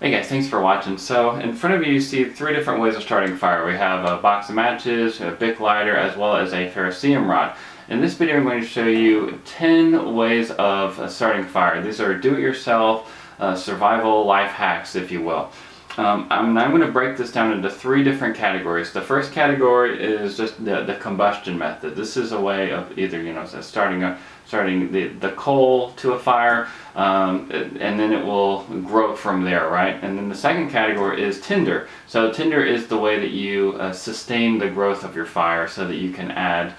Hey guys, thanks for watching. So in front of you, you see three different ways of starting a fire. We have a box of matches, a Bic lighter, as well as a ferrocerium rod. In this video, I'm going to show you 10 ways of starting a fire. These are do-it-yourself survival life hacks, if you will. I'm going to break this down into three different categories. The first category is just the combustion method. This is a way of either, starting the coal to a fire, and then it will grow from there, right? And then the second category is tinder. So tinder is the way that you sustain the growth of your fire so that you can add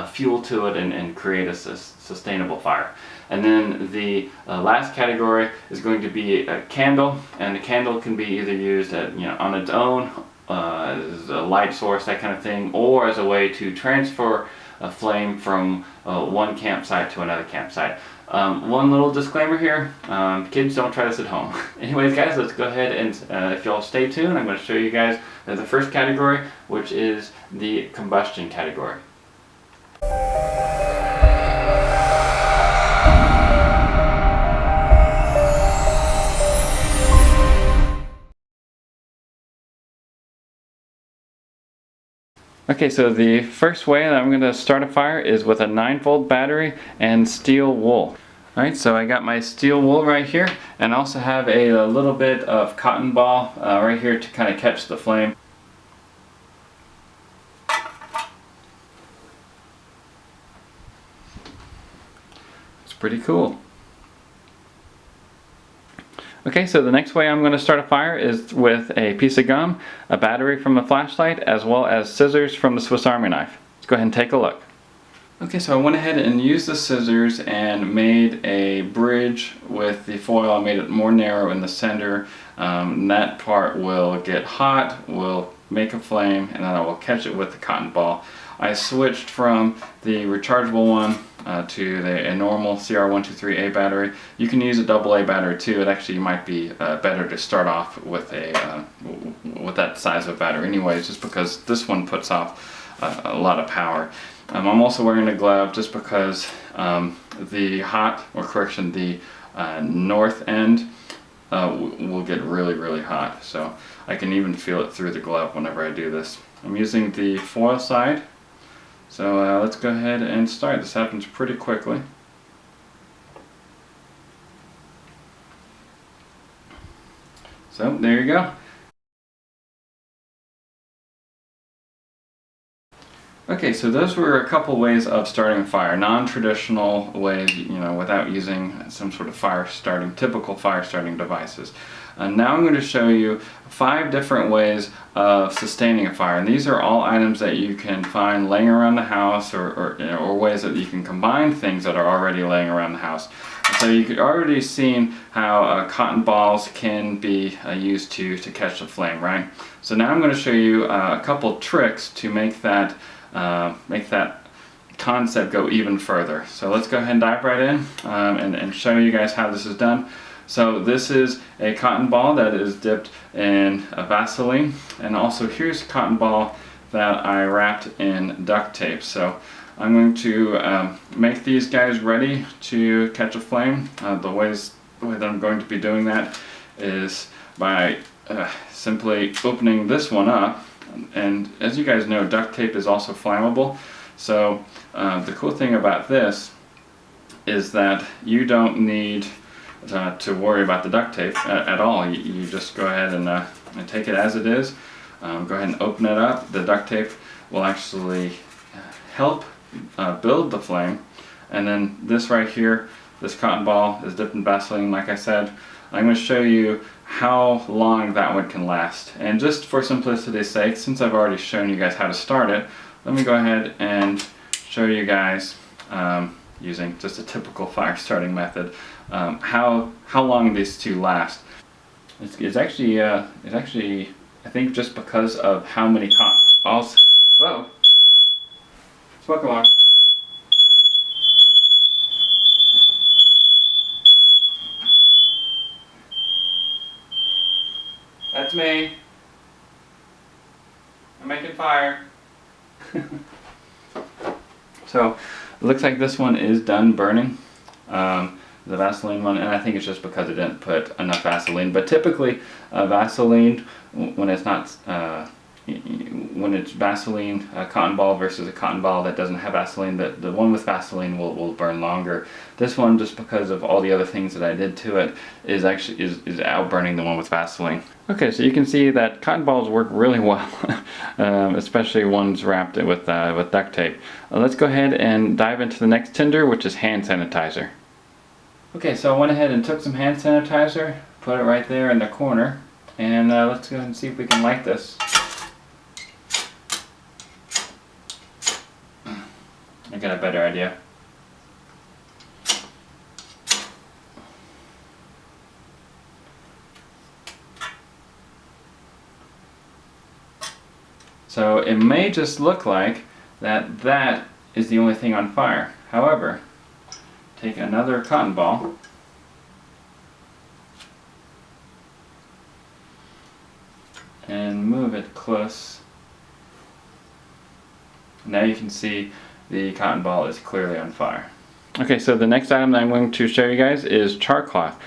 fuel to it and create a sustainable fire. And then the last category is going to be a candle, and the candle can be either used on its own as a light source, that kind of thing, or as a way to transfer a flame from one campsite to another campsite. One little disclaimer here, kids, don't try this at home. Anyways guys, let's go ahead and if y'all stay tuned, I'm going to show you guys the first category, which is the combustion category. Okay, so the first way that I'm going to start a fire is with a 9-volt battery and steel wool. Alright, so I got my steel wool right here, and I also have a little bit of cotton ball right here to kind of catch the flame. It's pretty cool. Okay, so the next way I'm going to start a fire is with a piece of gum, a battery from a flashlight, as well as scissors from the Swiss Army knife. Let's go ahead and take a look. Okay, so I went ahead and used the scissors and made a bridge with the foil. I made it more narrow in the center. That part will get hot, will make a flame, and then I will catch it with the cotton ball. I switched from the rechargeable one to a normal CR123A battery. You can use a AA battery too. It actually might be better to start off with that size of battery anyways, just because this one puts off a lot of power. I'm also wearing a glove just because the north end will get really hot. So I can even feel it through the glove whenever I do this. I'm using the foil side. So let's go ahead and start. This happens pretty quickly. So there you go. Okay, so those were a couple ways of starting a fire, non-traditional ways, without using some sort of typical fire starting devices. Now I'm going to show you 5 different ways of sustaining a fire, and these are all items that you can find laying around the house, or ways that you can combine things that are already laying around the house. So you could already seen how cotton balls can be used to catch the flame, right? So now I'm going to show you a couple tricks to make that concept go even further. So let's go ahead and dive right in and show you guys how this is done. So this is a cotton ball that is dipped in a Vaseline, and also here's a cotton ball that I wrapped in duct tape. So I'm going to make these guys ready to catch a flame. The way that I'm going to be doing that is by simply opening this one up. And as you guys know, duct tape is also flammable. So the cool thing about this is that you don't need to worry about the duct tape at all. You just go ahead and take it as it is. Go ahead and open it up. The duct tape will actually help build the flame. And then this right here, this cotton ball is dipped in Vaseline, like I said. I'm going to show you how long that one can last. And just for simplicity's sake, since I've already shown you guys how to start it, let me go ahead and show you guys using just a typical fire starting method how long these two last. It's actually I think just because of how many cotton balls. Whoa! Smoke alarm. That's me. I'm making fire. So it looks like this one is done burning. the Vaseline one, and I think it's just because I didn't put enough Vaseline. But typically, Vaseline, when it's not when it's Vaseline cotton ball versus a cotton ball that doesn't have Vaseline, the one with Vaseline will burn longer. This one, just because of all the other things that I did to it, is actually is outburning the one with Vaseline. Okay, so you can see that cotton balls work really well, especially ones wrapped with duct tape. Let's go ahead and dive into the next tinder, which is hand sanitizer. Okay, so I went ahead and took some hand sanitizer, put it right there in the corner, and let's go ahead and see if we can light this. I got a better idea. So it may just look like that is the only thing on fire. However, take another cotton ball and move it close. Now you can see the cotton ball is clearly on fire. Okay, so the next item that I'm going to show you guys is char cloth.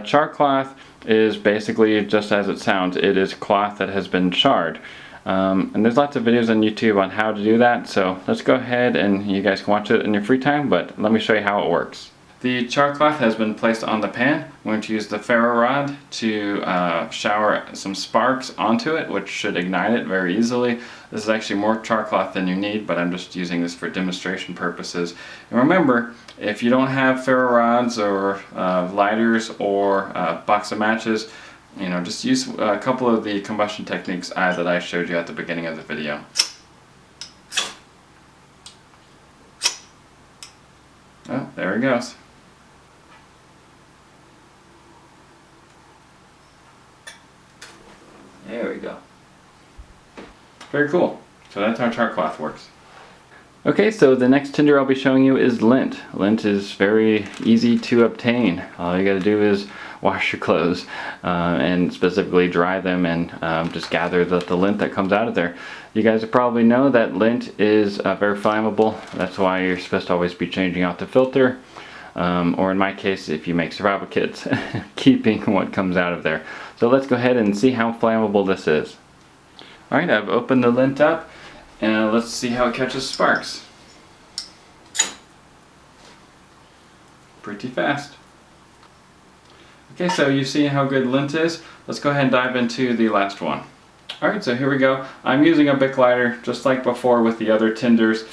Char cloth is basically just as it sounds. It is cloth that has been charred. And there's lots of videos on YouTube on how to do that, so let's go ahead and you guys can watch it in your free time, but let me show you how it works. The char cloth has been placed on the pan. I'm going to use the ferro rod to shower some sparks onto it, which should ignite it very easily. This is actually more char cloth than you need, but I'm just using this for demonstration purposes. And remember, if you don't have ferro rods or lighters or a box of matches, you know, just use a couple of the combustion techniques that I showed you at the beginning of the video. Oh, there it goes. There we go. Very cool. So that's how char cloth works. Okay, so the next tinder I'll be showing you is lint. Lint is very easy to obtain. All you gotta do is wash your clothes and specifically dry them and just gather the lint that comes out of there. You guys probably know that lint is very flammable. That's why you're supposed to always be changing out the filter. Or in my case, if you make survival kits, keeping what comes out of there. So let's go ahead and see how flammable this is. Alright, I've opened the lint up and let's see how it catches sparks. Pretty fast. Okay, so you see how good lint is. Let's go ahead and dive into the last one. Alright, so here we go. I'm using a Bic lighter, just like before with the other tinders.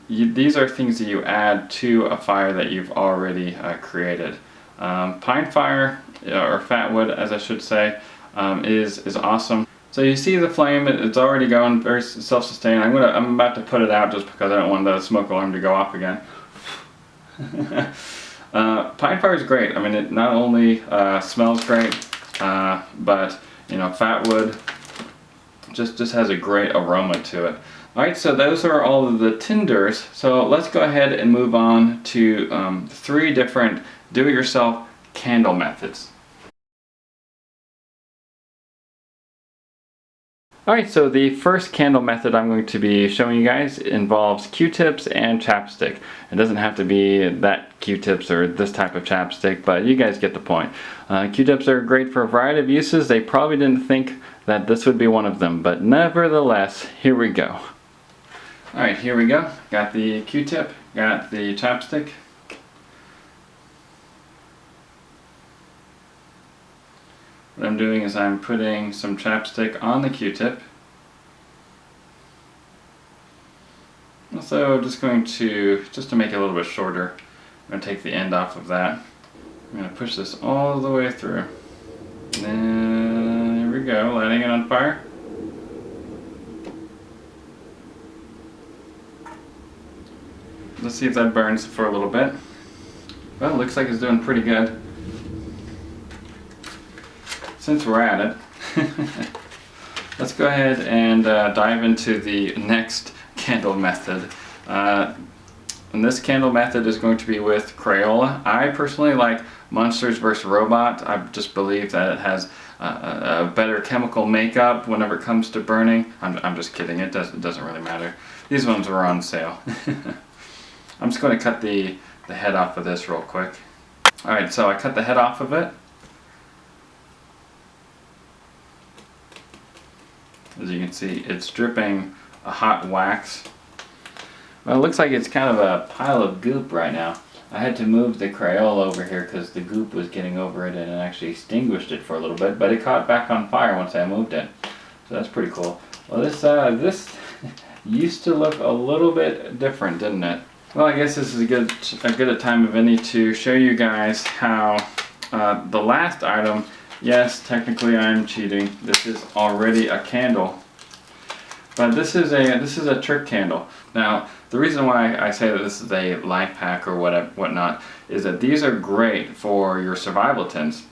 These are things that you add to a fire that you've already created. Pine fire, or fat wood as I should say, is awesome. So you see the flame, it's already going, very self-sustained. I'm about to put it out just because I don't want the smoke alarm to go off again. Pine fire is great. I mean, it not only smells great, but you know, fat wood just has a great aroma to it. Alright, so those are all of the tinders. So let's go ahead and move on to 3 different do-it-yourself candle methods. Alright, so the first candle method I'm going to be showing you guys involves Q-tips and chapstick. It doesn't have to be that Q-tips or this type of chapstick, but you guys get the point. Q-tips are great for a variety of uses. They probably didn't think that this would be one of them, but nevertheless, here we go. Alright, here we go. Got the Q-tip, got the chapstick. What I'm doing is I'm putting some chapstick on the Q-tip. Also, just to make it a little bit shorter, I'm going to take the end off of that. I'm going to push this all the way through. And here we go, lighting it on fire. Let's see if that burns for a little bit. Well, it looks like it's doing pretty good. Since we're at it, let's go ahead and dive into the next candle method. And this candle method is going to be with Crayola. I personally like Monsters vs. Robot. I just believe that it has a better chemical makeup whenever it comes to burning. I'm just kidding, it doesn't really matter. These ones were on sale. I'm just going to cut the head off of this real quick. Alright, so I cut the head off of it. As you can see, it's dripping a hot wax. Well, it looks like it's kind of a pile of goop right now. I had to move the Crayola over here because the goop was getting over it and it actually extinguished it for a little bit, but it caught back on fire once I moved it. So that's pretty cool. Well, this used to look a little bit different, didn't it? Well, I guess this is a good time of any to show you guys how the last item, yes, technically I'm cheating. This is already a candle. But this is a trick candle. Now, the reason why I say that this is a life hack or whatnot is that these are great for your survival tins.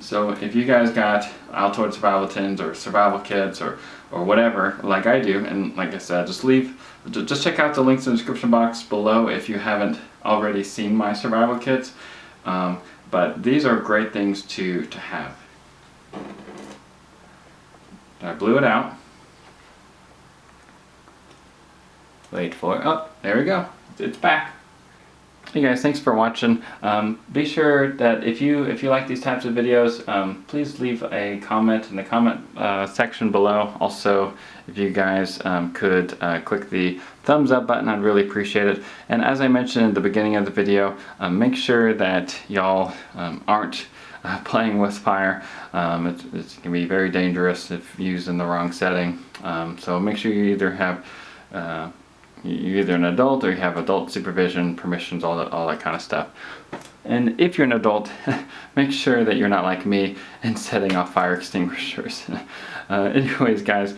So if you guys got Altoid survival tins or survival kits or whatever, like I do, and like I said, just check out the links in the description box below if you haven't already seen my survival kits. But these are great things to have. I blew it out. Wait for it. Oh, there we go. It's back. Hey guys, thanks for watching. Be sure that if you like these types of videos, please leave a comment in the comment section below. Also, if you guys could click the thumbs up button, I'd really appreciate it. And as I mentioned at the beginning of the video, make sure that y'all aren't playing with fire. It can be very dangerous if used in the wrong setting. So make sure you either have you're either an adult or you have adult supervision, permissions, all that kind of stuff. And if you're an adult, make sure that you're not like me and setting off fire extinguishers. Anyways, guys,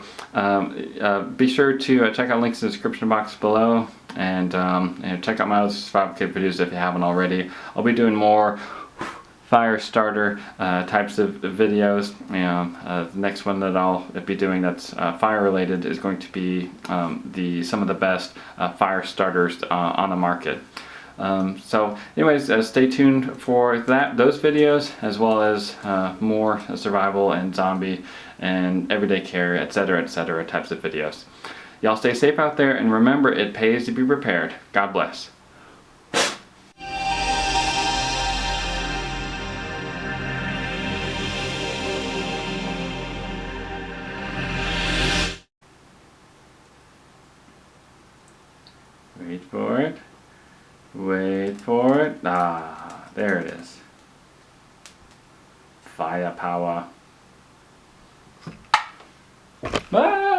be sure to check out links in the description box below, and check out my other survival kit videos if you haven't already. I'll be doing more fire starter types of videos. The next one that I'll be doing that's fire related is going to be some of the best fire starters on the market. So anyways, stay tuned for those videos, as well as more survival and zombie and everyday care, etc., types of videos. Y'all stay safe out there, and remember, it pays to be prepared. God bless. Wait for it. Wait for it. Ah, there it is. Firepower. Bye.